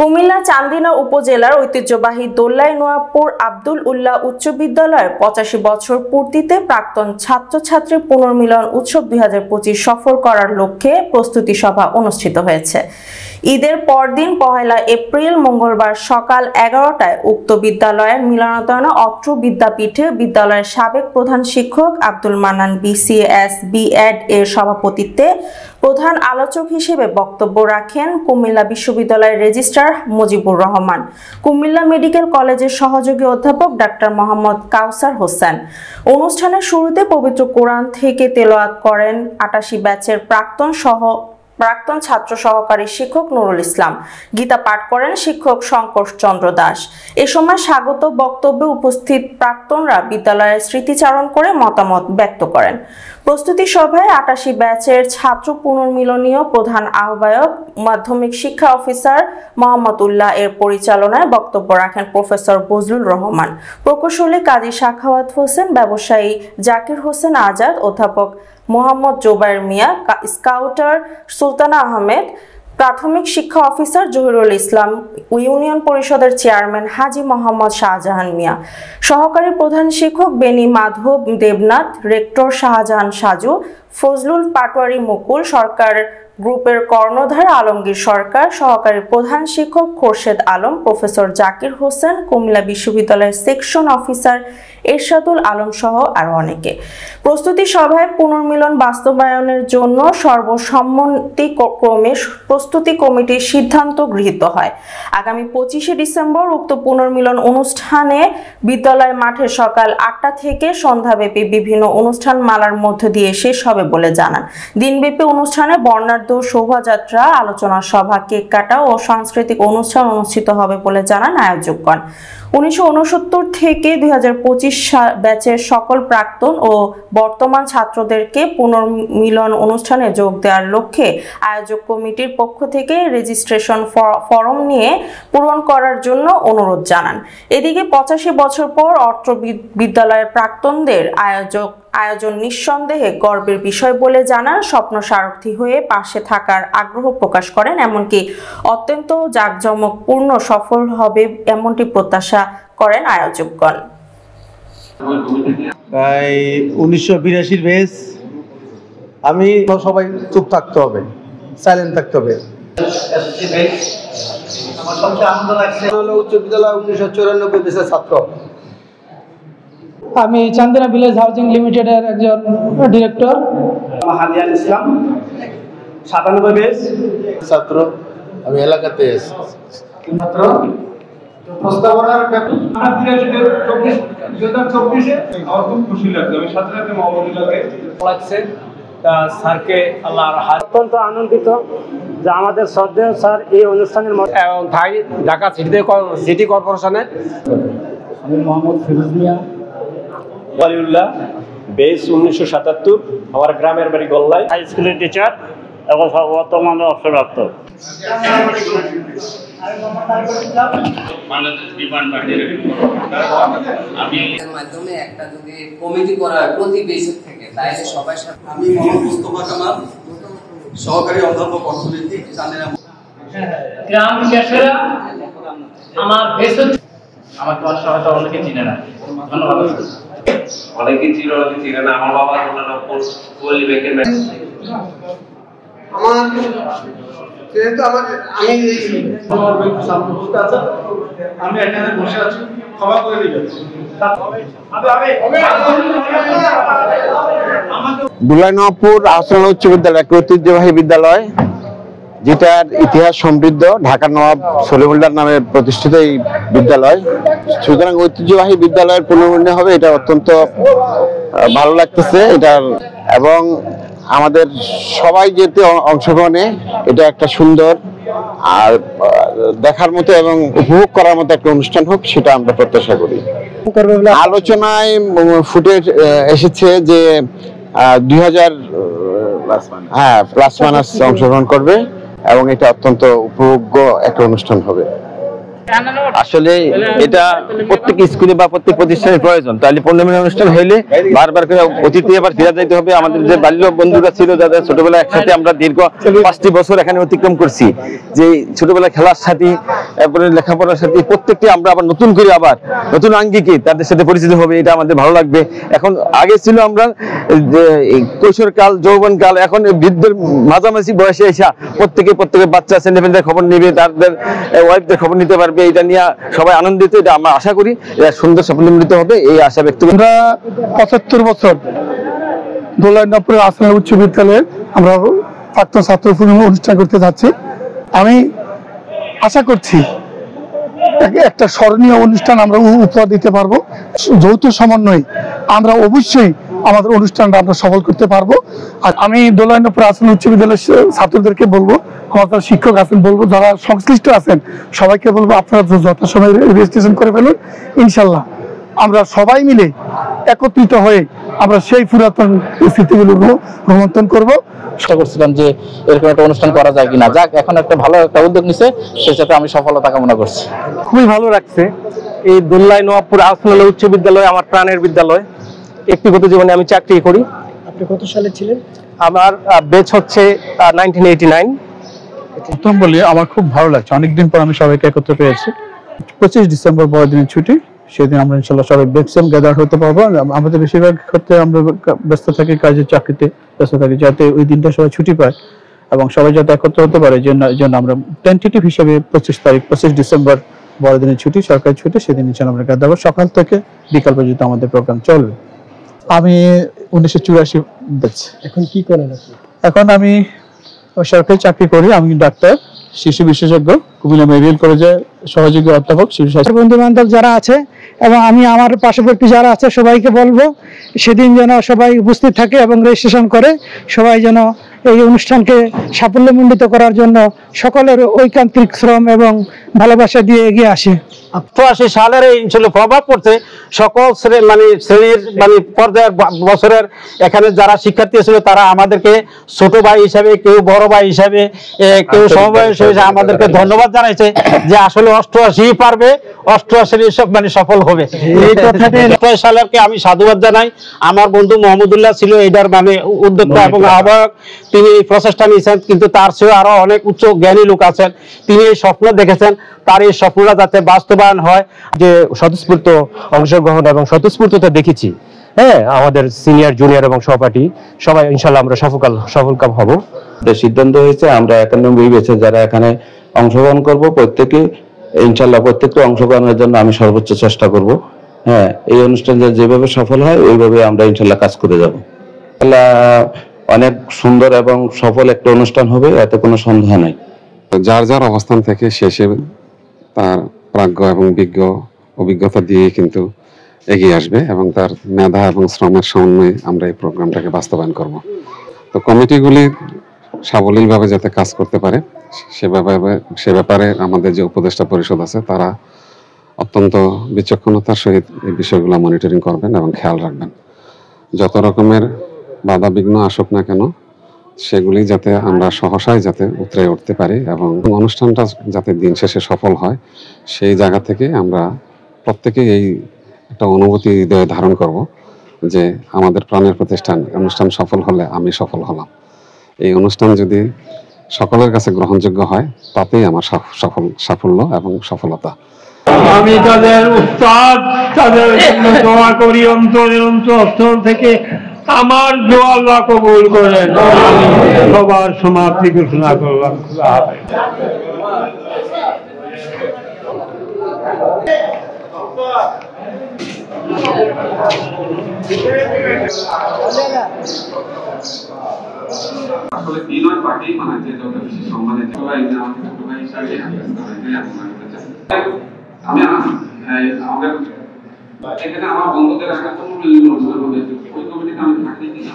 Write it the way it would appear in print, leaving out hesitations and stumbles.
কুমিল্লা চান্দিনা উপজেলার ঐতিহ্যবাহী দোল্লাই নোয়াবপুর আব্দুল উল্লাহ উচ্চ বিদ্যালয়ের ৮৫ বছর পূর্তিতে প্রাক্তন ছাত্রছাত্রী পুনর্মিলন উৎসব ২০২৫ সফল করার লক্ষ্যে প্রস্তুতি সভা অনুষ্ঠিত হয়েছে। ঈদের পরদিন ১ এপ্রিল মঙ্গলবার সকাল ১১টায় উক্ত বিদ্যালয়ের মিলনায়তনে অত্র বিদ্যাপীঠে বিদ্যালয়ের সাবেক প্রধান শিক্ষক আব্দুল মান্নান BCS B.Ed এর সভাপতিত্বে প্রধান আলোচক হিসেবে বক্তব্য রাখেন কুমিল্লা বিশ্ববিদ্যালয়ের রেজিস্ট্রার মুজিবুর রহমান, কুমিল্লা মেডিকেল কলেজের সহযোগী অধ্যাপক ডাক্তার মোহাম্মদ কাউসার হোসেন। অনুষ্ঠানের শুরুতে পবিত্র কোরআন থেকে তেলাওয়াত করেন ৮৮ ব্যাচের প্রাক্তন ছাত্র সহকারী শিক্ষক নুরুল ইসলাম। গীতা পাঠ করেন শিক্ষক শঙ্কর চন্দ্র দাস। এ সময় স্বাগত বক্তব্যে উপস্থিত প্রাক্তনরা বিদ্যালয়ের স্মৃতিচারণ করে মতামত ব্যক্ত করেন। প্রস্তুতি সভায় ৮৮ ব্যাচের ছাত্র পুনর্মিলনীয় প্রধান আহ্বায়ক মাধ্যমিক শিক্ষা অফিসার মোহাম্মদ উল্লাহ এর পরিচালনায় বক্তব্য রাখেন প্রফেসর বজলুর রহমান, প্রকৌশলী কাজী সাখাওয়াত হোসেন, ব্যবসায়ী জাকির হোসেন আজাদ, অধ্যাপক মোহাম্মদ জোবায়ের মিয়া, স্কাউটার সুলতানা আহমেদ, প্রাথমিক শিক্ষা অফিসার জহিরুল ইসলাম, ইউনিয়ন পরিষদের চেয়ারম্যান হাজী মোহাম্মদ শাহজাহান মিয়া, সহকারী প্রধান শিক্ষক বেনি মাধব দেবনাথ, রেক্টর শাহজাহান সাজু, ফজলুল পাটোয়ারি মুকুল, সরকার গ্রুপের কর্ণধার আলমগীর সরকার, সহকারী প্রধান শিক্ষক খোরশেদ আলম, প্রফেসর জাকির হোসেন, কুমিল্লা বিশ্ববিদ্যালয়ের সেকশন অফিসার এরশাদুল আলম সহ আরো অনেকে। প্রস্তুতি সভায় পুনর্মিলন বাস্তবায়নের জন্য সর্বসম্মতিক্রমে প্রস্তুতি কমিটির সিদ্ধান্ত গৃহীত হয়। আগামী ২৫ ডিসেম্বর উক্ত পুনর্মিলন অনুষ্ঠানে বিদ্যালয় মাঠে সকাল ৮টা থেকে সন্ধ্যাব্যাপী বিভিন্ন অনুষ্ঠান মালার মধ্য দিয়ে শেষ হবে বলে জানান। দিনব্যাপী অনুষ্ঠানে বর্ণাঢ্য শোভাযাত্রা, আলোচনা সভা, কেক কাটা ও সাংস্কৃতিক অনুষ্ঠান অনুষ্ঠিত হবে বলে জানান আয়োজকগণ। ১৯৬৯ থেকে ২০২৫ ব্যাচের সকল প্রাক্তন ও বর্তমান ছাত্রদেরকে পুনর্মিলন অনুষ্ঠানে যোগ দেওয়ার লক্ষ্যে আয়োজক কমিটির পক্ষ থেকে রেজিস্ট্রেশন ফরম নিয়ে পূরণ করার জন্য অনুরোধ জানান। এদিকে ৮৫ বছর পর অত্র বিদ্যালয়ের প্রাক্তনদের আয়োজন নিঃসন্দেহে গর্বের বিষয় বলে জানান। স্বপ্ন সারথি হয়ে পাশে থাকার আগ্রহ প্রকাশ করেন, এমনকি অত্যন্ত জাঁকজমকপূর্ণ সফল হবে এমনটি প্রত্যাশা করেন আয়োজকগণ। ১৯৮২ বেস আমি সবাই চুপ থাকতে হবে, সাইলেন্ট থাকতে হবে। আমার সবচেয়ে আনন্দ লাগছে উচ্চ বিদ্যালয় ১৯৯৪ বেসের ছাত্র। আমি চান্দিনা ভিলেজ হাউজিং লিমিটেডের একজন ডিরেক্টর। হাদিয়াল ইসলাম ৯৭ বেস ছাত্র, আমি এলাকাতে ছাত্র। প্রস্তাবনার আমার খুব খুশি লাগছে, আমি সাথে সাথে মহম্মদুল্লাহকে লাগছে স্যারকে আল্লাহ অত্যন্ত আনন্দিত যে আমাদের শ্রদ্ধেয় স্যার এই অনুষ্ঠানের এবং ঢাকা সিটি কর্পোরেশনের। আমি মোহাম্মদ ফিরোজ মিয়া ওয়ালিউল্লাহ বেস ১৯৭৭, আমার গ্রামের বাড়ি গোল্লাই, হাই স্কুলের টিচার এবং বর্তমানে অবসরপ্রাপ্ত। মাধ্যমে একটা যদি কমিটি করা হয় প্রতি বেসিক থেকে, তাইলে সবাই সাথে। আমি মোহাম্মদ মুস্তফা কামাল, সহকারী অধ্যাপক অর্থনীতি, চান্দিনা। গ্রাম ক্যাশেরা আমার বেসিক আমাকে অনেক সময় তো অনেকে চিনে না। ধন্যবাদ। অনেকে চিনে না। আমার বাবা আমার যেহেতু আমি এখানে বসে আছি, ক্ষমা করে দিবেন। দোল্লাই নোয়াবপুর আহসান উচ্চ বিদ্যালয় এক ঐতিহ্যবাহী বিদ্যালয়, যেটার ইতিহাস সমৃদ্ধ। ঢাকা নবাব সলিমুল্লাহ নামে প্রতিষ্ঠিত এই বিদ্যালয়। সুতরাং ঐতিহ্যবাহী বিদ্যালয়ের পুনর্মিলন হবে, এটা অত্যন্ত ভালো লাগতেছে এটার, এবং আমাদের সবাই যেতে অংশগ্রহণে এটা একটা সুন্দর আর দেখার মতো এবং উপভোগ করার মতো একটা অনুষ্ঠান হোক, সেটা আমরা প্রত্যাশা করি। আলোচনায় ফুটে এসেছে যে ২০০০ প্লাস মাইনাস অংশগ্রহণ করবে এবং এটা অত্যন্ত উপভোগ্য একটা অনুষ্ঠান হবে। আসলে এটা প্রত্যেক স্কুলে বা প্রত্যেক প্রতিষ্ঠানের প্রয়োজন। তাহলে পুনর্মিলন অনুষ্ঠান হইলে বারবার করে অতীতে আবার ফিরে যাইতে হবে। আমাদের যে বাল্য বন্ধুরা ছিল, যাদের ছোটবেলায় একসাথে আমরা দীর্ঘ ৫টি বছর এখানে অতিক্রম করছি, যে ছোটবেলায় খেলার সাথী এরপরে লেখাপড়ার সাথে প্রত্যেকটি আমরা আবার নতুন করে আবার নতুন আঙ্গিকে তাদের সাথে পরিচিত হবে, এটা আমাদের ভালো লাগবে। এখন আগে ছিল আমরা কৈশোরকাল, যৌবনকাল, এখন বৃদ্ধের মাঝামাঝি বয়সে এসে প্রত্যেকের বাচ্চা ছেলেমেয়েদের খবর নেবে, তাদের ওয়াইফদের খবর নিতে পারবে, এটা নিয়ে সবাই আনন্দিত। এটা আমরা আশা করি এটা সুন্দর সাফল্যমণ্ডিত হবে, এই আশা ব্যক্ত করি। আমরা 75 বছর দোলাই নপুরের আর্সেনাল উচ্চ বিদ্যালয়ে আমরা প্রাক্তন ছাত্র অনুষ্ঠান করতে যাচ্ছি। আমি আশা করছি একটা স্মরণীয় অনুষ্ঠান আমরা উপহার দিতে পারবো। যৌথ সমন্বয়ে আমরা অবশ্যই আমাদের অনুষ্ঠানটা আমরা সফল করতে পারবো। আর আমি দোলাইনপুর আর্সেনাল উচ্চ বিদ্যালয়ের ছাত্রদেরকে বলবো, আমাদের শিক্ষক আছেন বলবো, যারা সংশ্লিষ্ট আছেন সবাইকে বলবো আপনারা যথাসময়ে রেজিস্ট্রেশন করে ফেলুন। ইনশাল্লাহ আমরা সবাই মিলে একত্রিত হয়ে আমরা সেই পুরাতন স্মৃতিগুলো রোমন্থন করবো। চেষ্টা করছিলাম যে এরকম একটা অনুষ্ঠান করা যায় কিনা, যাক এখন একটা ভালো একটা উদ্যোগ নিছে, সেটাতে আমি সফলতা কামনা করছি। খুবই ভালো লাগছে। এই দোল্লাই নওয়াবপুর আর্সেনাল উচ্চ বিদ্যালয় আমার প্রাণের বিদ্যালয়। ব্যক্তিগত জীবনে আমি চাকরি করি। আপনি কত সালে ছিলেন? আমার বেচ হচ্ছে 1989। প্রথম বলি আমার খুব ভালো লাগছে, অনেকদিন পর আমি সবাইকে একত্র পেয়েছি। 25 ডিসেম্বর বড়দিনের ছুটি, সেদিন আমরা ইনশাল্লাহ সবাই ম্যাক্সিমাম গ্যাদার হতে পারবো। আমাদের বেশিরভাগ ক্ষেত্রে আমরা ব্যস্ত থাকি, কাজের চাকরিতে ব্যস্ত থাকি, যাতে ওই দিনটা সবাই ছুটি পায় এবং সবাই যাতে একত্র হতে পারে। জন্য আমরা টেন্টেটিভ হিসেবে 25 ডিসেম্বর বড়দিনের ছুটি, সরকারি ছুটি, সেদিন ইনশাল্লাহ আমরা গ্যাদার সকাল থেকে বিকাল পর্যন্ত আমাদের প্রোগ্রাম চলবে। আমি 1984 ব্যাচ। এখন কি করেন আপনি? এখন আমি সরকারি চাকরি করি। আমি ডাক্তার, শিশু বিশেষজ্ঞ, কুমিল্লা মেডিকেল কলেজে সহযোগী অধ্যাপক, শিশু স্বাস্থ্য। বন্ধু বান্ধব যারা আছে এবং আমি আমার পার্শ্ববর্তী যারা আছে সবাইকে বলবো সেদিন যেন সবাই উপস্থিত থাকে এবং রেজিস্ট্রেশন করে, সবাই যেন এই অনুষ্ঠানকে সাফল্যমণ্ডিত করার জন্য সকলের ঐকান্তিক শ্রম এবং ভালোবাসা দিয়ে এগিয়ে আসে। 88 সালের এই প্রভাব পড়ছে সকল শ্রেণীর পর্যায়ের বছরের এখানে যারা শিক্ষার্থী ছিল তারা আমাদেরকে ছোট ভাই হিসাবে, কেউ বড় ভাই হিসাবে, কেউ সমবয়স হিসাবে আমাদেরকে ধন্যবাদ জানাইছে যে আসলে 88 পারবে, 88 সফল হবে। এই কথাটি 88 সালেরকে আমি সাধুবাদ জানাই। আমার বন্ধু মোহাম্মদুল্লাহ ছিল এটার উদ্যোক্তা এবং আহ্বায়ক, তিনি এই প্রচেষ্টা নিয়েছেন, কিন্তু তার চেয়েও আরো অনেক উচ্চ জ্ঞানী লোক আছেন, তিনি এই স্বপ্ন দেখেছেন, তার এই স্বপ্নটা যাতে বাস্তবায়ন হয়। যে স্বতঃস্ফূর্ত অংশগ্রহণ এবং স্বতঃস্ফূর্ততা দেখেছি, হ্যাঁ, আমাদের সিনিয়র জুনিয়র এবং সহপাঠী সবাই ইনশাল্লাহ আমরা সফলকাম হব। সিদ্ধান্ত হয়েছে আমরা 91 ব্যাচে যারা এখানে অংশগ্রহণ করব প্রত্যেকে ইনশাল্লাহ প্রত্যেকটা অংশগ্রহণের জন্য আমি সর্বোচ্চ চেষ্টা করব। হ্যাঁ, এই অনুষ্ঠান যেভাবে সফল হয় ওইভাবে আমরা ইনশাল্লাহ কাজ করে যাব। অনেক সুন্দর এবং সফল একটা অনুষ্ঠান হবে, এতে কোনো সন্দেহ নাই। যার যার অবস্থান থেকে শেষে তার প্রাজ্ঞ এবং অভিজ্ঞতা দিয়ে কিন্তু এগিয়ে আসবে এবং তার মেধা এবং শ্রমের সমন্বয়ে আমরা এই প্রোগ্রামটাকে বাস্তবায়ন করব। তো কমিটিগুলি সাবলীলভাবে যাতে কাজ করতে পারে সে ব্যাপারে আমাদের যে উপদেষ্টা পরিষদ আছে তারা অত্যন্ত বিচক্ষণতার সহিত এই বিষয়গুলো মনিটরিং করবেন এবং খেয়াল রাখবেন। যত রকমের বাধা বিঘ্ন আসুক না কেন সেগুলি যাতে আমরা সহসায় যাতে উতরে উঠতে পারি এবং অনুষ্ঠানটা যাতে দিন শেষে সফল হয়, সেই জায়গা থেকে আমরা প্রত্যেকে এই একটা অনুভূতি হৃদয়ে ধারণ করব যে আমাদের প্রাণের প্রতিষ্ঠান অনুষ্ঠান সফল হলে আমি সফল হলাম। এই অনুষ্ঠান যদি সকলের কাছে গ্রহণযোগ্য হয় তাতেই আমার সাফল্য এবং সফলতা। আমি তাদের উস্তাদ, তাদের দোয়া করি অন্তর থেকে, আমার দোয়া আল্লাহ কবুল করেন। সবার সমাপ্তি ঘোষণা করলাম। আসলে তিনজন পার্টি বানাচ্ছে যত বেশি সম্মানিত সবাই আমাকে ছোট ভাই হিসাবে আমি আমাদের এখানে আমার বন্ধুদের একটা কোনো ওই কমিটিতে আমি থাকি কিনা